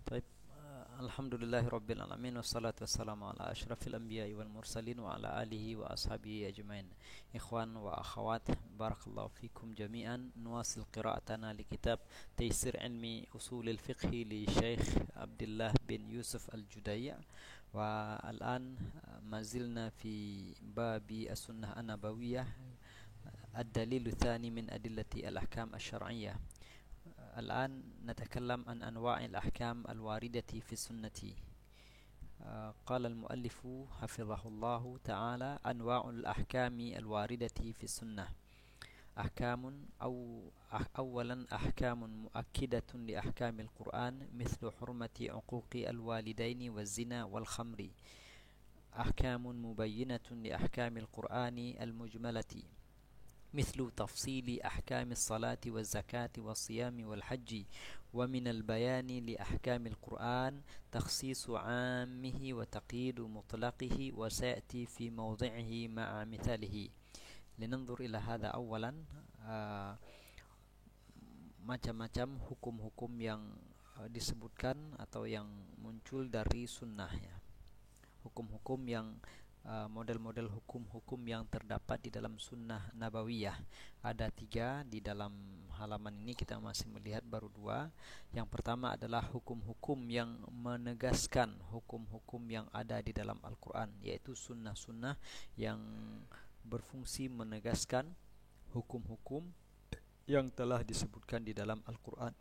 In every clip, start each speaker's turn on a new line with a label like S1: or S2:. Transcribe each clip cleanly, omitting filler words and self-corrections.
S1: طيب. Alhamdulillahi Rabbil Alamin. Wassalatu wassalamu ala ashrafil anbiya wal mursalin wa ala alihi wa ashabihi ajmain. Ikhwan wa akhawat, barakallahu fikum jami'an. Nuwasil qira'atana li kitab Taysir Ilmi Usulil Fiqhi li Syekh Abdullah bin Yusuf Al-Judayya. Wa al-an mazilna fi babi as-sunnah an-nabawiyah, ad-dalilu thani min adillati al-ahkam asy-syar'iyyah. الآن نتكلم عن أنواع الأحكام الواردة في السنة. قال المؤلف حفظه الله تعالى: أنواع الأحكام الواردة في السنة. أولا أحكام مؤكدة لأحكام القرآن مثل حرمة عقوق الوالدين والزنا والخمر. أحكام مبينة لأحكام القرآن المجملة مثل تفصيل أحكام الصلاة والزكاة والصيام والحج. ومن البيان لأحكام القرآن تخصيص عامه وتقييد مطلقه، وسيأتي في موضعه مع مثاله. لننظر إلى هذا أولا. Macam-macam hukum-hukum yang disebutkan atau yang muncul dari sunnah, ya. Hukum-hukum yang model-model hukum-hukum yang terdapat di dalam sunnah nabawiyah. Ada 3 di dalam halaman ini, kita masih melihat baru 2. Yang pertama adalah hukum-hukum yang menegaskan hukum-hukum yang ada di dalam Al-Quran, yaitu sunnah-sunnah yang berfungsi menegaskan hukum-hukum yang telah disebutkan di dalam Al-Quran.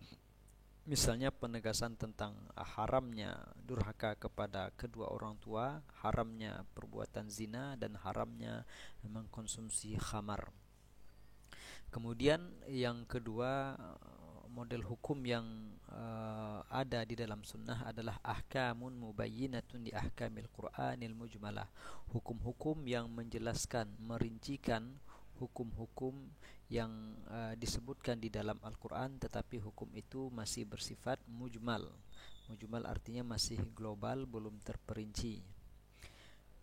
S1: Misalnya penegasan tentang haramnya durhaka kepada kedua orang tua, haramnya perbuatan zina, dan haramnya mengkonsumsi khamar. Kemudian yang kedua, model hukum yang ada di dalam sunnah adalah ahkamun mubayyinatun di ahkamil Qur'anil mujmalah. Hukum-hukum yang menjelaskan, merincikan hukum-hukum yang disebutkan di dalam Al-Quran, tetapi hukum itu masih bersifat mujmal. Mujmal artinya masih global, belum terperinci.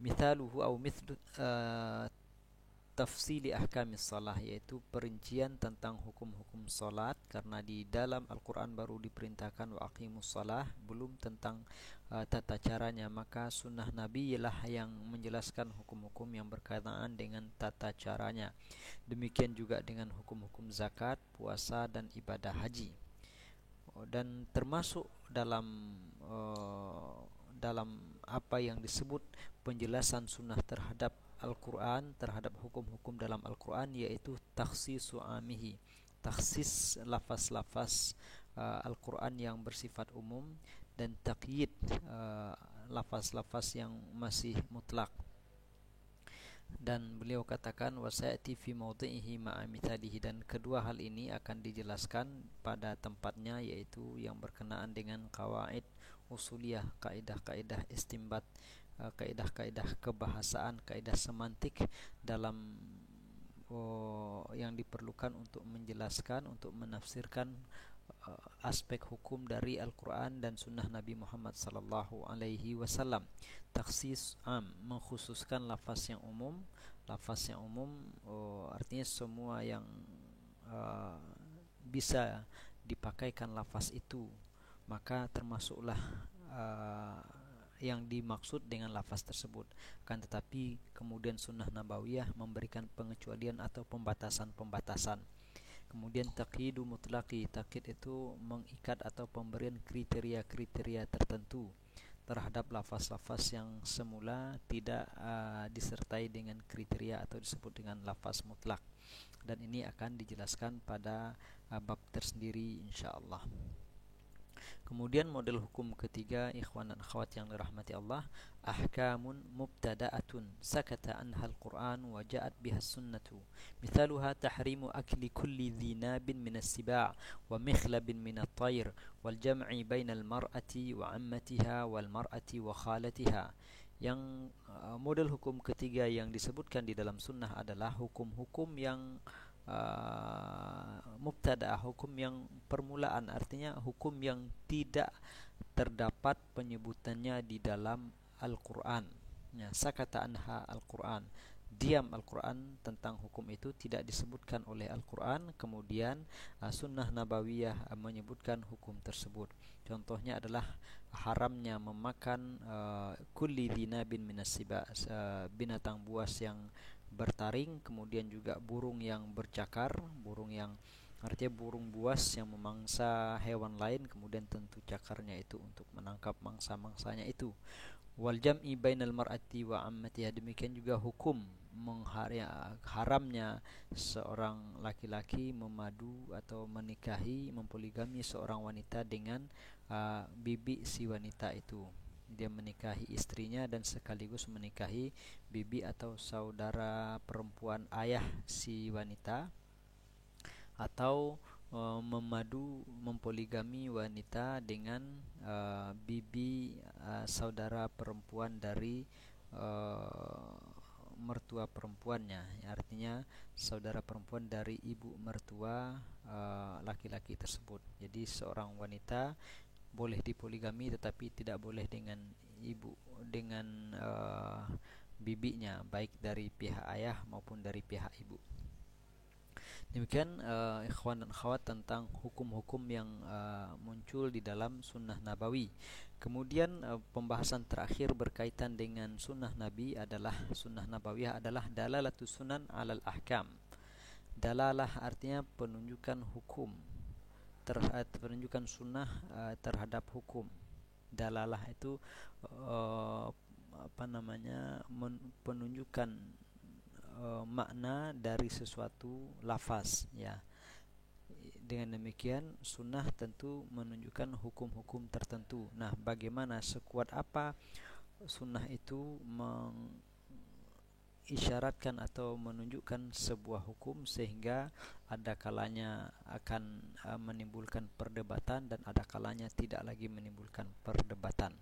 S1: Mithaluhu au mithlu tafsili ahkamis salah, yaitu perincian tentang hukum-hukum salat, karena di dalam Al-Quran baru diperintahkan wa aqimus salah, belum tentang tata caranya. Maka sunnah Nabi ialah yang menjelaskan hukum-hukum yang berkaitan dengan tata caranya. Demikian juga dengan hukum-hukum zakat, puasa, dan ibadah haji. Dan termasuk dalam apa yang disebut penjelasan sunnah terhadap Al-Quran, terhadap hukum-hukum dalam Al-Quran, yaitu takhsisu amihi, takhsis lafaz-lafaz Al-Quran yang bersifat umum, dan taqyid lafaz-lafaz yang masih mutlak. Dan beliau katakan wasayati fi mawdhihi ma'a mithalihi, dan kedua hal ini akan dijelaskan pada tempatnya, yaitu yang berkenaan dengan qawaid usuliyah, kaidah-kaidah istinbat, kaidah-kaidah kebahasaan, kaidah semantik dalam yang diperlukan untuk menjelaskan, untuk menafsirkan aspek hukum dari Al-Quran dan Sunnah Nabi Muhammad sallallahu alaihi wasallam. Takhsis am, mengkhususkan lafaz yang umum. Lafaz yang umum artinya semua yang bisa dipakaikan lafaz itu, maka termasuklah yang dimaksud dengan lafaz tersebut. Kan tetapi kemudian sunnah nabawiyah memberikan pengecualian atau pembatasan-pembatasan. Kemudian taqyidu mutlaqi, taqyid itu mengikat atau pemberian kriteria-kriteria tertentu terhadap lafaz-lafaz yang semula tidak disertai dengan kriteria atau disebut dengan lafaz mutlak. Dan ini akan dijelaskan pada bab tersendiri insyaallah. Kemudian model hukum ketiga, ikhwan dan akhwat yang dirahmati Allah, ahkamun mubtada'atun sakata anha al-Qur'an wa ja'at biha sunnatu. Mithaluha tahrimu akli kulli dhi nabin min as-siba' wa mikhlabin min at-tayr wal jam'i bainal mar'ati wa ammatiha wal mar'ati wa khalatiha. Yang model hukum ketiga yang disebutkan di dalam sunnah adalah hukum-hukum yang mubtada, hukum yang permulaan, artinya hukum yang tidak terdapat penyebutannya di dalam Al-Quran, ya, sakata anha Al-Quran, diam Al-Quran tentang hukum itu, tidak disebutkan oleh Al-Quran, kemudian sunnah nabawiyah menyebutkan hukum tersebut. Contohnya adalah haramnya memakan kulli dzinabin minas siba, binatang buas yang bertaring, kemudian juga burung yang bercakar, burung yang artinya burung buas yang memangsa hewan lain, kemudian tentu cakarnya itu untuk menangkap mangsa-mangsanya itu. Wal jam'i bainal mar'ati wa ammatiha, demikian juga hukum haramnya seorang laki-laki memadu atau menikahi, mempoligami seorang wanita dengan bibi si wanita itu. Dia menikahi istrinya dan sekaligus menikahi bibi atau saudara perempuan ayah si wanita, atau mempoligami wanita dengan bibi saudara perempuan dari mertua perempuannya, artinya saudara perempuan dari ibu mertua laki-laki tersebut. Jadi seorang wanita boleh dipoligami tetapi tidak boleh dengan bibinya, baik dari pihak ayah maupun dari pihak ibu. Demikian ikhwan dan akhwat tentang hukum-hukum yang muncul di dalam sunnah nabawi. Kemudian pembahasan terakhir berkaitan dengan sunnah nabi adalah sunnah nabawiyah adalah dalalatus sunan alal ahkam. Dalalah artinya penunjukan hukum, penunjukan sunnah terhadap hukum. Dalalah itu penunjukan makna dari sesuatu lafaz, ya. Dengan demikian sunnah tentu menunjukkan hukum-hukum tertentu. Nah, bagaimana sekuat apa sunnah itu mengisyaratkan atau menunjukkan sebuah hukum sehingga ada kalanya akan menimbulkan perdebatan dan ada kalanya tidak lagi menimbulkan perdebatan.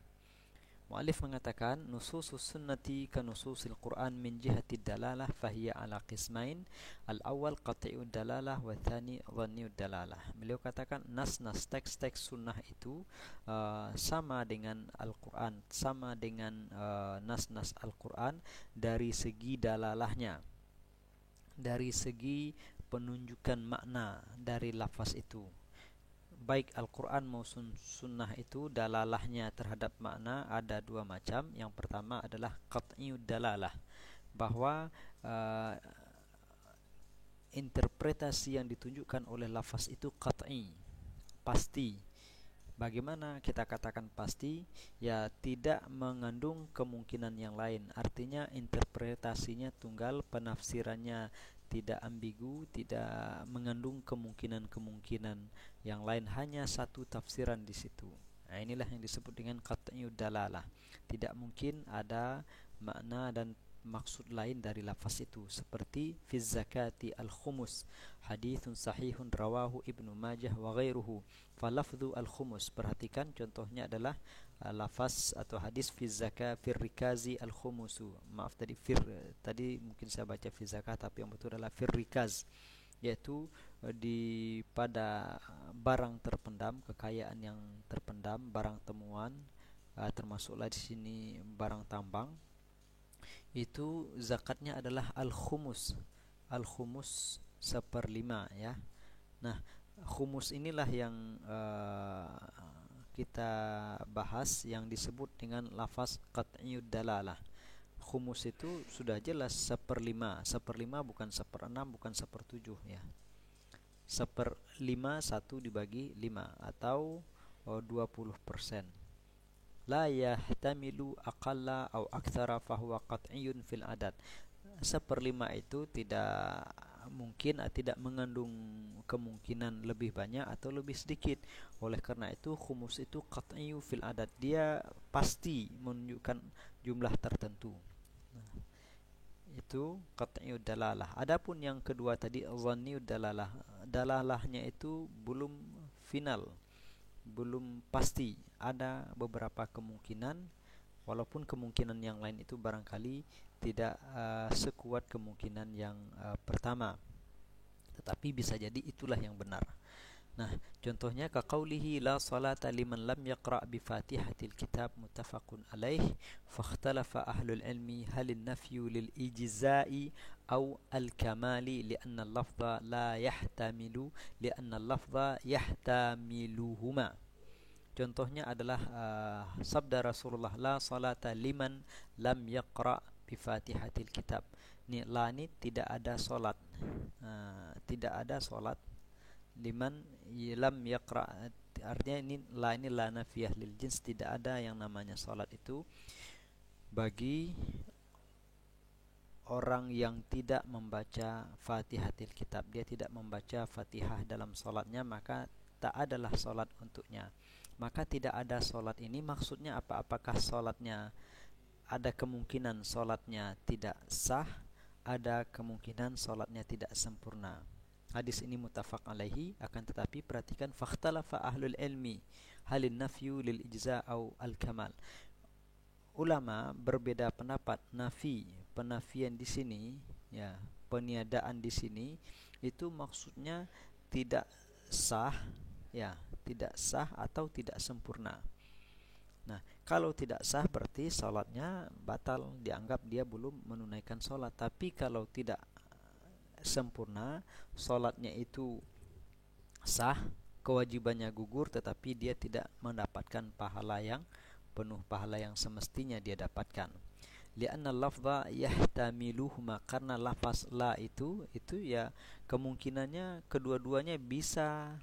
S1: Mu'allif mengatakan nususus sunnati ka nususil Qur'an min jihati dalalah fahiya ala qismain, al-awwal qat'i'ud dalalah wa thani dhanni'ud dalalah. Beliau katakan nas-nas teks-teks sunnah itu sama dengan Al-Qur'an, sama dengan nas-nas Al-Qur'an dari segi dalalahnya, dari segi penunjukan makna dari lafaz itu. Baik Al-Quran maupun sunnah itu dalalahnya terhadap makna ada dua macam. Yang pertama adalah qat'iyud dalalah, bahwa interpretasi yang ditunjukkan oleh lafaz itu qat'i, pasti. Bagaimana kita katakan pasti? Ya, tidak mengandung kemungkinan yang lain. Artinya interpretasinya tunggal, penafsirannya tidak ambigu, tidak mengandung kemungkinan-kemungkinan yang lain, hanya satu tafsiran di situ. Nah, inilah yang disebut dengan qat'iyud dalalah. Tidak mungkin ada makna dan maksud lain dari lafaz itu, seperti fi zakati al-khumus, hadithun sahihun rawahu Ibnu Majah wa ghairuhu, falafdhu al-khumus. Perhatikan contohnya adalah lafaz atau hadis fi zakat fir rikazi al-khumusu. Maaf, tadi mungkin saya baca fi zakat, tapi yang betul adalah fir rikaz, yaitu pada barang terpendam, kekayaan yang terpendam, barang temuan, termasuklah di sini barang tambang. Itu zakatnya adalah al-khumus. Al-khumus 1/5, ya. Nah, khumus inilah yang kita bahas, yang disebut dengan lafaz qat'iyud dalalah. Khumus itu sudah jelas 1/5. 1/5 bukan 1/6, bukan 1/7, ya. 1/5, 1 dibagi 5, atau 20%. La yahtamilu aqalla aw aktsara fahuwa qat'iyyun fil adad. 1/5 itu tidak mungkin, tidak mengandung kemungkinan lebih banyak atau lebih sedikit. Oleh karena itu khumus itu qat'iyyu fil adad, dia pasti menunjukkan jumlah tertentu. Itu qat'iyud dalalah. Adapun yang kedua tadi dhanniud dalalah, dalalahnya itu belum final, belum pasti, ada beberapa kemungkinan, walaupun kemungkinan yang lain itu barangkali tidak sekuat kemungkinan yang pertama, tetapi bisa jadi itulah yang benar. Nah, contohnya kaqaulihi la salata liman lam yaqra' bi Fatihatil kitab muttafaqun alaih fakhtalafa ahlul ilmi hal an-nafyu lil ijza'i aw al-kamali li'anna al-lafdha la yahtamilu li'anna al-lafdha yahtamiluhuma. Contohnya adalah sabda Rasulullah la salata liman lam yaqra' bi Fatihatil kitab. Ni la ni tidak ada salat. Tidak ada salat liman lam yaqra, artinya ini la nafiyah lil jins, tidak ada yang namanya salat itu bagi orang yang tidak membaca Fatihatil kitab. Dia tidak membaca Fatihah dalam salatnya, maka tak adalah salat untuknya. Maka tidak ada salat ini maksudnya apa? Apakah salatnya ada kemungkinan salatnya tidak sah, ada kemungkinan salatnya tidak sempurna. Hadis ini muttafaq alaihi, akan tetapi perhatikan fakhtalafa ahlul ilmi halin nafyu lil ijza' au al kamal. Ulama berbeda pendapat. Penafian di sini, ya, peniadaan di sini itu maksudnya tidak sah, ya, tidak sah atau tidak sempurna. Nah, kalau tidak sah berarti salatnya batal, dianggap dia belum menunaikan salat. Tapi kalau tidak sempurna, salatnya itu sah, kewajibannya gugur, tetapi dia tidak mendapatkan pahala yang penuh, pahala yang semestinya dia dapatkan. Li'anna lafdha yahtamiluhuma, karena lafaz la itu ya kemungkinannya kedua-duanya bisa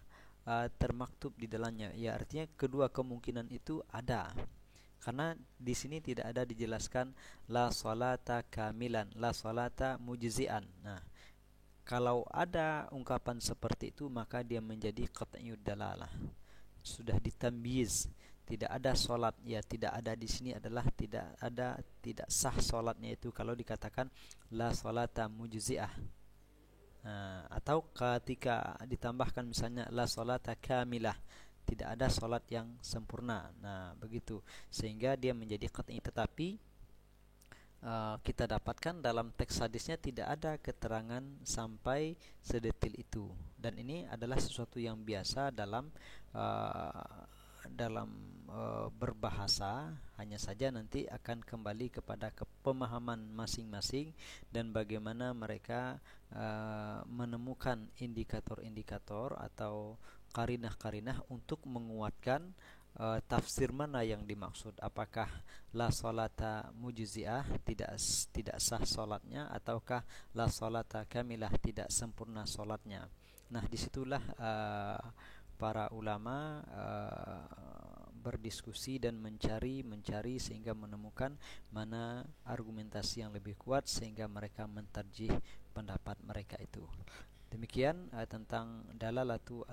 S1: termaktub di dalamnya. Ya, artinya kedua kemungkinan itu ada. Karena di sini tidak ada dijelaskan la salata kamilan, la salata mujzi'an. Nah, kalau ada ungkapan seperti itu maka dia menjadi qat'iyud dalalah. Sudah ditamyiz, tidak ada salat, ya tidak ada di sini adalah tidak sah salatnya itu kalau dikatakan la salata mujzi'ah. Atau ketika ditambahkan misalnya la salata kamilah, tidak ada salat yang sempurna. Nah, begitu sehingga dia menjadi qat'i. Tetapi kita dapatkan dalam teks hadisnya tidak ada keterangan sampai sedetil itu, dan ini adalah sesuatu yang biasa dalam berbahasa. Hanya saja nanti akan kembali kepada pemahaman masing-masing dan bagaimana mereka menemukan indikator-indikator atau qarinah-qarinah untuk menguatkan tafsir mana yang dimaksud. Apakah la salata mujzi'ah, tidak sah salatnya, ataukah la salata kamilah, tidak sempurna salatnya. Nah, disitulah para ulama berdiskusi dan mencari sehingga menemukan mana argumentasi yang lebih kuat sehingga mereka mentarjih pendapat mereka itu. Demikian tentang dalalatu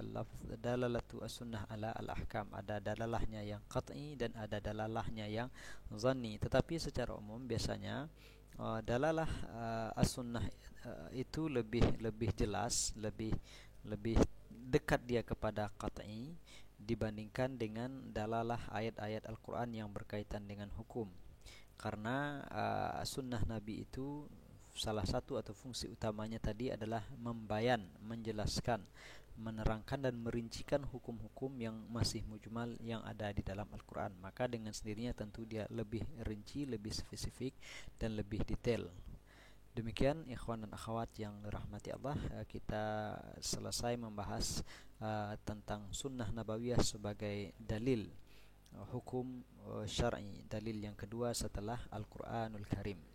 S1: as-sunnah ala al-ahkam. Ada dalalahnya yang qat'i dan ada dalalahnya yang zanni. Tetapi secara umum biasanya dalalah as-sunnah itu lebih jelas, lebih dekat dia kepada qat'i dibandingkan dengan dalalah ayat-ayat Al-Qur'an yang berkaitan dengan hukum. Karena sunnah Nabi itu salah satu atau fungsi utamanya tadi adalah membayan, menjelaskan, menerangkan dan merincikan hukum-hukum yang masih mujmal yang ada di dalam Al-Quran. Maka dengan sendirinya tentu dia lebih rinci, lebih spesifik dan lebih detail. Demikian ikhwan dan akhwat yang dirahmati Allah, kita selesai membahas tentang sunnah nabawiyah sebagai dalil hukum syar'i, dalil yang kedua setelah Al-Quranul Karim.